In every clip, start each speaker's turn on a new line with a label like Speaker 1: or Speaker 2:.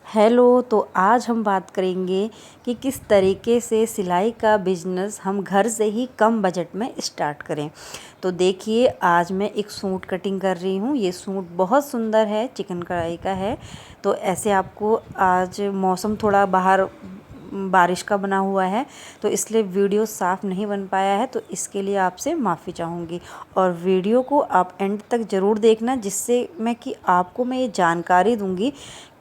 Speaker 1: Hello. तो आज हम बात करेंगे कि किस तरीके से सिलाई का बिज़नेस हम घर से ही कम बजट में स्टार्ट करें। तो देखिए, आज मैं एक सूट कटिंग कर रही हूँ। ये सूट बहुत सुंदर है, चिकन कढ़ाई का है। तो ऐसे आपको आज मौसम थोड़ा बाहर बारिश का बना हुआ है, तो इसलिए वीडियो साफ़ नहीं बन पाया है, तो इसके लिए आपसे माफ़ी चाहूँगी। और वीडियो को आप एंड तक ज़रूर देखना, जिससे मैं ये जानकारी दूँगी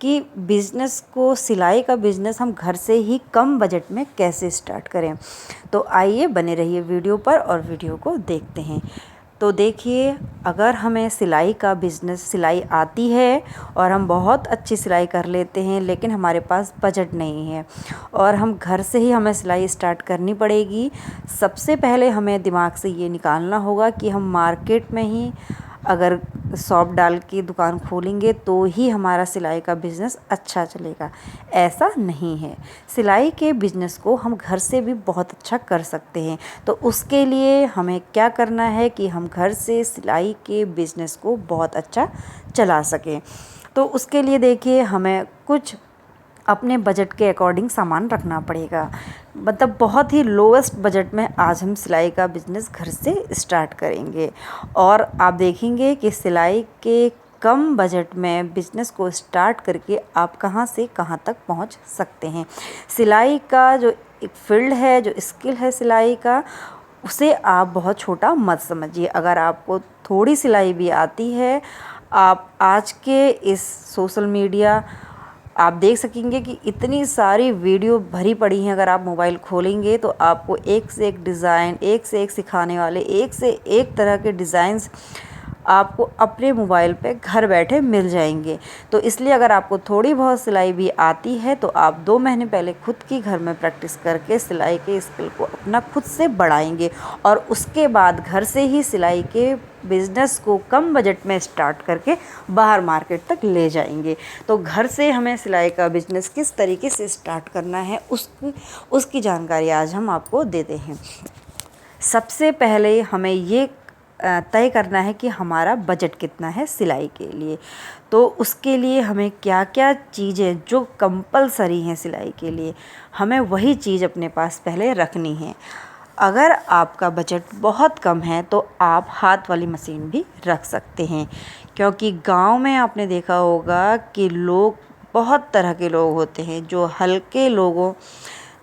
Speaker 1: कि बिज़नेस को, सिलाई का बिज़नेस हम घर से ही कम बजट में कैसे स्टार्ट करें। तो आइए बने रहिए वीडियो पर और वीडियो को देखते हैं। तो देखिए, अगर हमें सिलाई का बिज़नेस, सिलाई आती है और हम बहुत अच्छी सिलाई कर लेते हैं, लेकिन हमारे पास बजट नहीं है और हम घर से ही हमें सिलाई स्टार्ट करनी पड़ेगी। सबसे पहले हमें दिमाग से ये निकालना होगा कि हम मार्केट में ही अगर शॉप डाल के दुकान खोलेंगे तो ही हमारा सिलाई का बिज़नेस अच्छा चलेगा। ऐसा नहीं है, सिलाई के बिज़नेस को हम घर से भी बहुत अच्छा कर सकते हैं। तो उसके लिए हमें क्या करना है कि हम घर से सिलाई के बिज़नेस को बहुत अच्छा चला सकें। तो उसके लिए देखिए, हमें कुछ अपने बजट के अकॉर्डिंग सामान रखना पड़ेगा। मतलब बहुत ही लोएस्ट बजट में आज हम सिलाई का बिज़नेस घर से स्टार्ट करेंगे और आप देखेंगे कि सिलाई के कम बजट में बिज़नेस को स्टार्ट करके आप कहां से कहां तक पहुंच सकते हैं। सिलाई का जो एक फील्ड है, जो स्किल है सिलाई का, उसे आप बहुत छोटा मत समझिए। अगर आपको थोड़ी सिलाई भी आती है, आप आज के इस सोशल मीडिया आप देख सकेंगे कि इतनी सारी वीडियो भरी पड़ी हैं। अगर आप मोबाइल खोलेंगे तो आपको एक से एक डिज़ाइन, एक से एक सिखाने वाले, एक से एक तरह के डिज़ाइंस आपको अपने मोबाइल पे घर बैठे मिल जाएंगे। तो इसलिए अगर आपको थोड़ी बहुत सिलाई भी आती है तो आप 2 महीने पहले खुद की घर में प्रैक्टिस करके सिलाई के स्किल को अपना खुद से बढ़ाएंगे और उसके बाद घर से ही सिलाई के बिज़नेस को कम बजट में स्टार्ट करके बाहर मार्केट तक ले जाएंगे। तो घर से हमें सिलाई का बिज़नेस किस तरीके से स्टार्ट करना है, उसकी जानकारी आज हम आपको देते हैं। सबसे पहले हमें ये तय करना है कि हमारा बजट कितना है सिलाई के लिए। तो उसके लिए हमें क्या क्या चीज़ें जो कंपलसरी हैं सिलाई के लिए, हमें वही चीज़ अपने पास पहले रखनी है। अगर आपका बजट बहुत कम है तो आप हाथ वाली मशीन भी रख सकते हैं, क्योंकि गांव में आपने देखा होगा कि लोग, बहुत तरह के लोग होते हैं। जो हल्के लोगों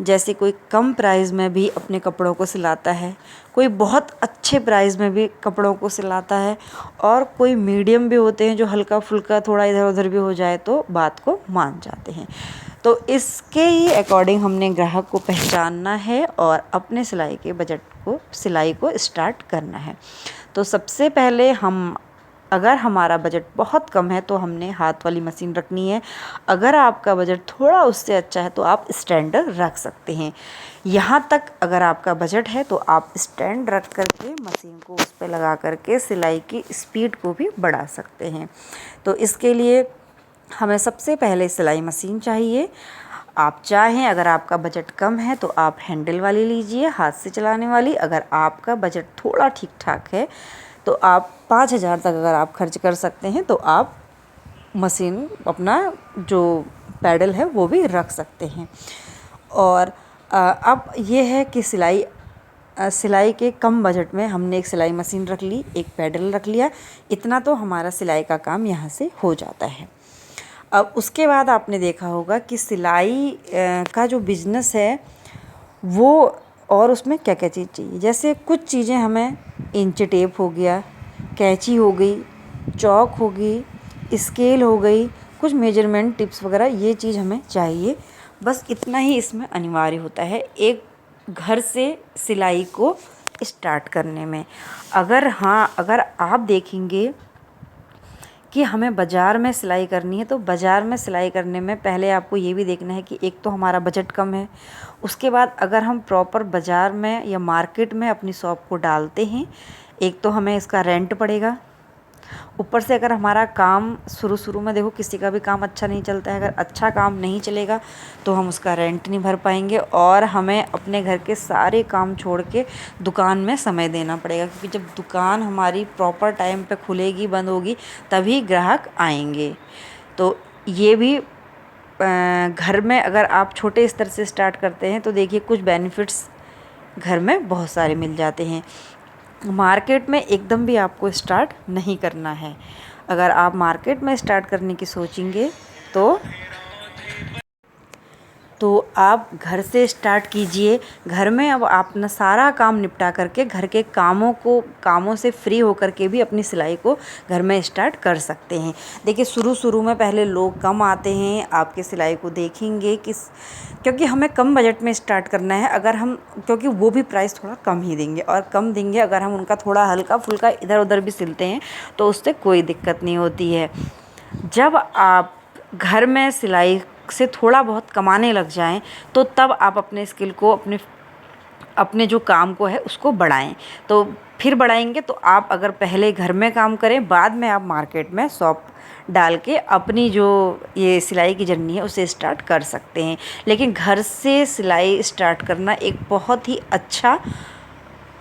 Speaker 1: जैसे कोई कम प्राइस में भी अपने कपड़ों को सिलाता है, कोई बहुत अच्छे प्राइस में भी कपड़ों को सिलाता है और कोई मीडियम भी होते हैं जो हल्का फुल्का थोड़ा इधर उधर भी हो जाए तो बात को मान जाते हैं। तो इसके ही अकॉर्डिंग हमने ग्राहक को पहचानना है और अपने सिलाई के बजट को, सिलाई को स्टार्ट करना है। तो सबसे पहले अगर हमारा बजट बहुत कम है तो हमने हाथ वाली मशीन रखनी है। अगर आपका बजट थोड़ा उससे अच्छा है तो आप स्टैंडर रख सकते हैं। यहाँ तक अगर आपका बजट है तो आप स्टैंड रख करके मशीन को उस पर लगा करके सिलाई की स्पीड को भी बढ़ा सकते हैं। तो इसके लिए हमें सबसे पहले सिलाई मशीन चाहिए। आप चाहें, अगर आपका बजट कम है तो आप हैंडल वाली लीजिए, हाथ से चलाने वाली। अगर आपका बजट थोड़ा ठीक ठाक है तो आप 5,000 तक अगर आप खर्च कर सकते हैं तो आप मशीन, अपना जो पैडल है वो भी रख सकते हैं। और अब ये है कि सिलाई के कम बजट में हमने एक सिलाई मशीन रख ली, एक पैडल रख लिया, इतना तो हमारा सिलाई का काम यहाँ से हो जाता है। अब उसके बाद आपने देखा होगा कि सिलाई का जो बिज़नेस है वो, और उसमें क्या क्या चीज़ चाहिए। जैसे कुछ चीज़ें हमें, इंच टेप हो गया, कैंची हो गई, चौक हो गई, स्केल हो गई, कुछ मेजरमेंट टिप्स वगैरह, ये चीज़ हमें चाहिए। बस इतना ही इसमें अनिवार्य होता है एक घर से सिलाई को स्टार्ट करने में। अगर आप देखेंगे कि हमें बाज़ार में सिलाई करनी है तो बाज़ार में सिलाई करने में पहले आपको ये भी देखना है कि एक तो हमारा बजट कम है, उसके बाद अगर हम प्रॉपर बाज़ार में या मार्केट में अपनी शॉप को डालते हैं, एक तो हमें इसका रेंट पड़ेगा। ऊपर से अगर हमारा काम शुरू में, देखो किसी का भी काम अच्छा नहीं चलता है, अगर अच्छा काम नहीं चलेगा तो हम उसका रेंट नहीं भर पाएंगे और हमें अपने घर के सारे काम छोड़ के दुकान में समय देना पड़ेगा, क्योंकि जब दुकान हमारी प्रॉपर टाइम पे खुलेगी, बंद होगी, तभी ग्राहक आएंगे। तो ये भी घर में अगर आप छोटे स्तर से स्टार्ट करते हैं तो देखिए कुछ बेनिफिट्स घर में बहुत सारे मिल जाते हैं। मार्केट में एकदम भी आपको स्टार्ट नहीं करना है। अगर आप मार्केट में स्टार्ट करने की सोचेंगे तो आप घर से स्टार्ट कीजिए। घर में अब आप अपना सारा काम निपटा करके घर के कामों से फ्री होकर के भी अपनी सिलाई को घर में स्टार्ट कर सकते हैं। देखिए शुरू में पहले लोग कम आते हैं, आपके सिलाई को देखेंगे क्योंकि हमें कम बजट में स्टार्ट करना है। अगर हम क्योंकि वो भी प्राइस थोड़ा कम ही देंगे, और कम देंगे अगर हम उनका थोड़ा हल्का फुल्का इधर उधर भी सिलते हैं तो उससे कोई दिक्कत नहीं होती है। जब आप घर में सिलाई से थोड़ा बहुत कमाने लग जाएं तो तब आप अपने स्किल को अपने जो काम को है उसको बढ़ाएं। तो फिर बढ़ाएंगे तो आप अगर पहले घर में काम करें, बाद में आप मार्केट में शॉप डाल के अपनी जो ये सिलाई की जर्नी है उसे स्टार्ट कर सकते हैं। लेकिन घर से सिलाई स्टार्ट करना एक बहुत ही अच्छा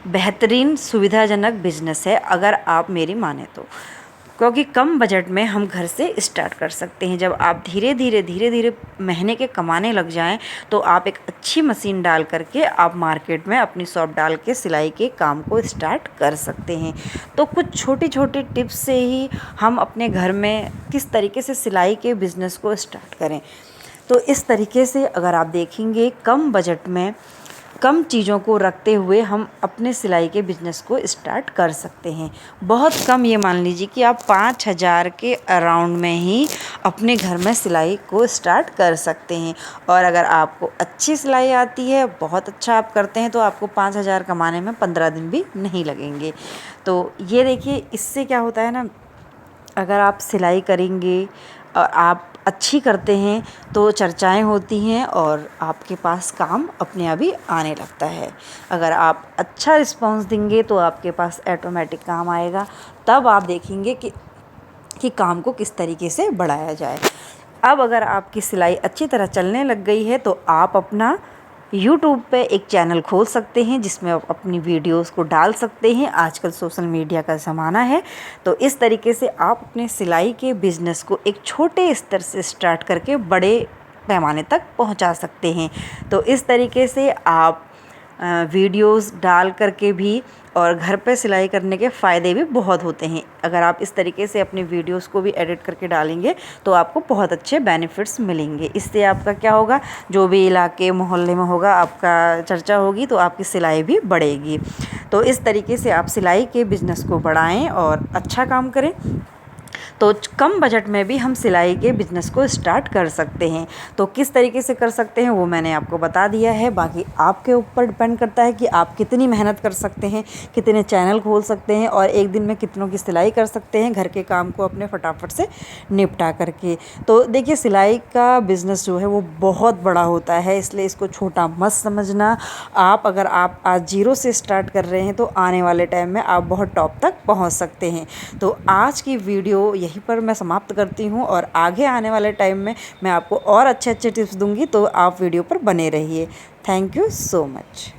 Speaker 1: बेहतरीन सुविधाजनक बिजनेस है अगर आप मेरी माने तो, क्योंकि कम बजट में हम घर से स्टार्ट कर सकते हैं। जब आप धीरे धीरे महीने के कमाने लग जाएं तो आप एक अच्छी मशीन डाल करके आप मार्केट में अपनी शॉप डाल के सिलाई के काम को स्टार्ट कर सकते हैं। तो कुछ छोटे छोटे टिप्स से ही हम अपने घर में किस तरीके से सिलाई के बिज़नेस को स्टार्ट करें। तो इस तरीके से अगर आप देखेंगे कम बजट में कम चीज़ों को रखते हुए हम अपने सिलाई के बिज़नेस को स्टार्ट कर सकते हैं। बहुत कम, ये मान लीजिए कि आप 5,000 के अराउंड में ही अपने घर में सिलाई को स्टार्ट कर सकते हैं। और अगर आपको अच्छी सिलाई आती है, बहुत अच्छा आप करते हैं, तो आपको 5,000 कमाने में 15 दिन भी नहीं लगेंगे। तो ये देखिए, इससे क्या होता है ना, अगर आप सिलाई करेंगे और आप अच्छी करते हैं तो चर्चाएं होती हैं और आपके पास काम अपने आप ही आने लगता है। अगर आप अच्छा रिस्पांस देंगे तो आपके पास ऑटोमेटिक काम आएगा। तब आप देखेंगे कि काम को किस तरीके से बढ़ाया जाए। अब अगर आपकी सिलाई अच्छी तरह चलने लग गई है तो आप अपना YouTube पे एक चैनल खोल सकते हैं जिसमें आप अपनी वीडियोस को डाल सकते हैं। आजकल सोशल मीडिया का ज़माना है, तो इस तरीके से आप अपने सिलाई के बिज़नेस को एक छोटे स्तर से स्टार्ट करके बड़े पैमाने तक पहुंचा सकते हैं। तो इस तरीके से आप वीडियोस डाल करके भी और घर पे सिलाई करने के फ़ायदे भी बहुत होते हैं। अगर आप इस तरीके से अपनी वीडियोस को भी एडिट करके डालेंगे तो आपको बहुत अच्छे बेनिफिट्स मिलेंगे। इससे आपका क्या होगा, जो भी इलाके मोहल्ले में होगा आपका चर्चा होगी तो आपकी सिलाई भी बढ़ेगी। तो इस तरीके से आप सिलाई के बिज़नेस को बढ़ाएं और अच्छा काम करें तो कम बजट में भी हम सिलाई के बिज़नेस को स्टार्ट कर सकते हैं। तो किस तरीके से कर सकते हैं वो मैंने आपको बता दिया है। बाकी आपके ऊपर डिपेंड करता है कि आप कितनी मेहनत कर सकते हैं, कितने चैनल खोल सकते हैं और एक दिन में कितनों की सिलाई कर सकते हैं घर के काम को अपने फटाफट से निपटा करके। तो देखिए, सिलाई का बिज़नेस जो है वो बहुत बड़ा होता है, इसलिए इसको छोटा मत समझना। अगर आप आज जीरो से स्टार्ट कर रहे हैं तो आने वाले टाइम में आप बहुत टॉप तक पहुँच सकते हैं। तो आज की वीडियो यहीं पर मैं समाप्त करती हूँ और आगे आने वाले टाइम में मैं आपको और अच्छे टिप्स दूंगी, तो आप वीडियो पर बने रहिए। Thank you so much.